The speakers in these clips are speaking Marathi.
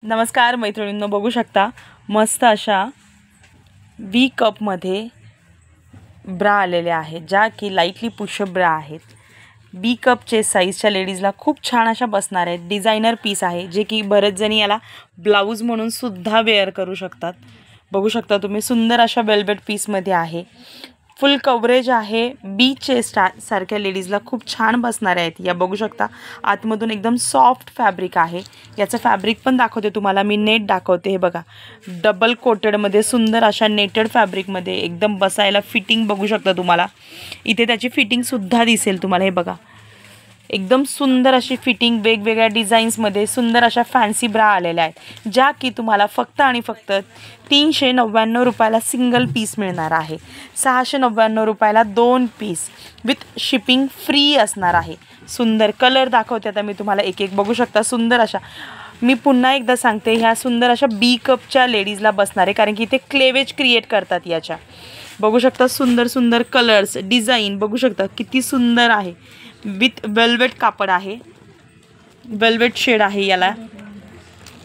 नमस्कार मैत्रिणींनो, बघू शकता मस्त अशा वी कपमध्ये ब्रा आलेल्या आहेत, ज्या की लाईटली पुशअप ब्रा आहेत। बी कपचे साईजच्या लेडीजला खूप छान अशा बसणार आहेत। डिझायनर पीस आहे, जे की बरेच जणी याला ब्लाऊज म्हणून सुद्धा वेअर करू शकतात। बघू शकता तुम्ही, सुंदर अशा वेल्वेट पीसमध्ये आहे। फुल कव्हरेज आहे। बी चेस्ट सारख्या लेडीजला खूप छान बसणार आहेत। या बघू शकता आतमधून एकदम सॉफ्ट फॅब्रिक आहे। याचं फॅब्रिक पण दाखवते तुम्हाला मी, नेट दाखवते। हे बघा, डबल कोटेडमध्ये सुंदर अशा नेटेड फॅब्रिकमध्ये एकदम बसायला फिटिंग बघू शकता तुम्हाला। इथे त्याची फिटिंग सुद्धा दिसेल तुम्हाला। हे बघा, एकदम सुंदर अशी फिटिंग, वेगवेगळ्या डिझाईन्समध्ये सुंदर अशा फॅन्सी ब्रा आलेल्या आहेत, ज्या की तुम्हाला फक्त आणि फक्त 399 रुपयाला सिंगल पीस मिळणार आहे। 699 रुपयाला 2 पीस विथ शिपिंग फ्री असणार आहे। सुंदर कलर दाखवते आता मी तुम्हाला एक एक। बघू शकता सुंदर अशा, मी पुन्हा एकदा सांगते, ह्या सुंदर अशा बी कपच्या लेडीजला बसणार आहे, कारण की ते क्लेवेज क्रिएट करतात याच्या। बघू शकता सुंदर सुंदर कलर्स, डिझाईन बघू शकता किती सुंदर आहे। विथ वेल्वेट कापड आहे, वेल्वेट शेड आहे याला।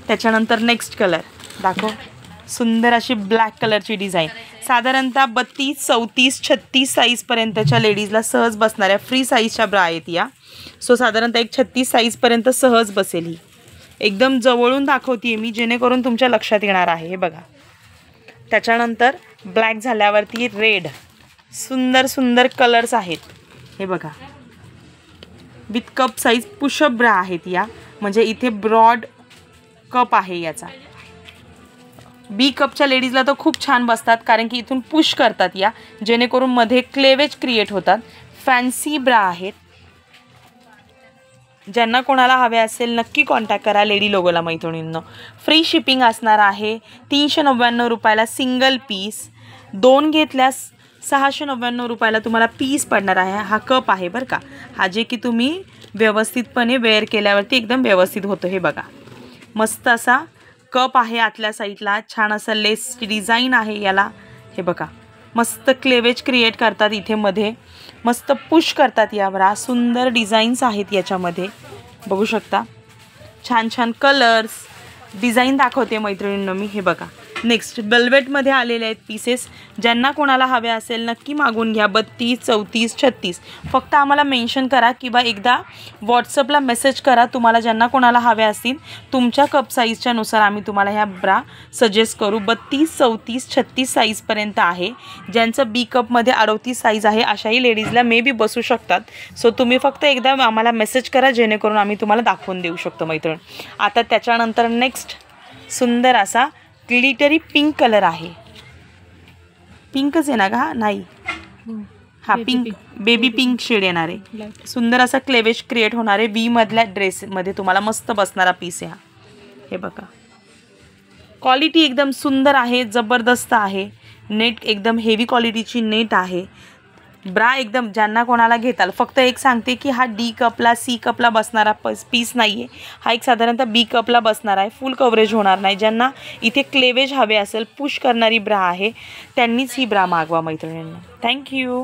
त्याच्यानंतर नेक्स्ट कलर दाखव, सुंदर अशी ब्लॅक कलरची डिझाईन। साधारणतः 32, 34, 36 साईजपर्यंतच्या लेडीजला सहज बसणाऱ्या फ्री साईजच्या ब्रा आहेत या। सो साधारणतः एक 36 साईजपर्यंत सहज बसेल ही। एकदम जवळून दाखवते मी, जेणेकरून तुमच्या लक्षात येणार आहे। हे बघा, त्याच्यानंतर ब्लॅक झाल्यावरती रेड, सुंदर सुंदर कलर्स आहेत। हे बघा, with cup size push up bra आहेत या, म्हणजे इथे ब्रॉड कप आहे याचा। बी कपच्या लेडीजला तर खूप छान बसतात, कारण की इथून पुश करतात या, जेणेकरून मध्ये क्लेवेज क्रिएट होतात। फॅन्सी ब्रा आहेत। ज्यांना कोणाला हवे असेल नक्की कॉन्टॅक्ट करा लेडी लोगोला मैत्रिणींनो। फ्री शिपिंग असणार आहे। 399 रुपयाला सिंगल पीस, 2 घेतल्यास 699 रुपयाला तुम्हाला पीस पडणार आहे। हा कप आहे बरं का, हा जे की तुम्ही व्यवस्थितपणे वेअर केल्यावरती एकदम व्यवस्थित होतो। हे बघा, मस्त असा कप आहे। आतल्या साईडला छान असं लेस डिझाईन आहे याला। हे बघा, मस्त क्लेवेज क्रिएट करतात इथे, मध्ये मस्त पुश करतात यावर। सुंदर डिझाईन्स आहेत याच्यामध्ये, बघू शकता छान छान कलर्स, डिझाईन दाखवते मैत्रिणींनो मी। हे बघा, नेक्स्ट वेल्वेटमध्ये आलेले आहेत पीसेस। ज्यांना कोणाला हवे असेल नक्की मागून घ्या। 32, 34, 36 फक्त आम्हाला मेन्शन करा किंवा एकदा व्हॉट्सअपला मेसेज करा तुम्हाला ज्यांना कोणाला हवे असतील। तुमच्या कप साईजच्या नुसार आम्ही तुम्हाला ह्या ब्रा सजेस्ट करू। 32, 34, 36 साईजपर्यंत आहे। ज्यांचं बी कपमध्ये 38 साईज आहे अशाही लेडीजला मे बी बसू शकतात। सो तुम्ही फक्त एकदा आम्हाला मेसेज करा, जेणेकरून आम्ही तुम्हाला दाखवून देऊ शकतो मैत्रीण। आता त्याच्यानंतर नेक्स्ट सुंदर असा ग्लिटरी पिंक कलर आहे। पिंकच आहे ना का? नाही, हा पिंक, बेबी पिंक शेड येणार आहे। सुंदर असा क्लेवेज क्रिएट होणार आहे। वी मधल्या ड्रेसमध्ये तुम्हाला मस्त बसणारा पीस आहे हा। हे बघा, क्वालिटी एकदम सुंदर आहे, जबरदस्त आहे। नेट एकदम हेवी क्वालिटीची नेट आहे। ब्रा एकदम ज्यांना कोणाला घेताल, फक्त एक सांगते की हा डी कपला सी कपला बसणारा पीस नाही आहे। हा एक साधारणतः बी कपला बसणार आहे, फुल कव्हरेज होणार नाही। ज्यांना इथे क्लेवेज हवे असेल, पुश करणारी ब्रा आहे, त्यांनीच ही ब्रा मागवा मैत्रिणींना। थँक्यू।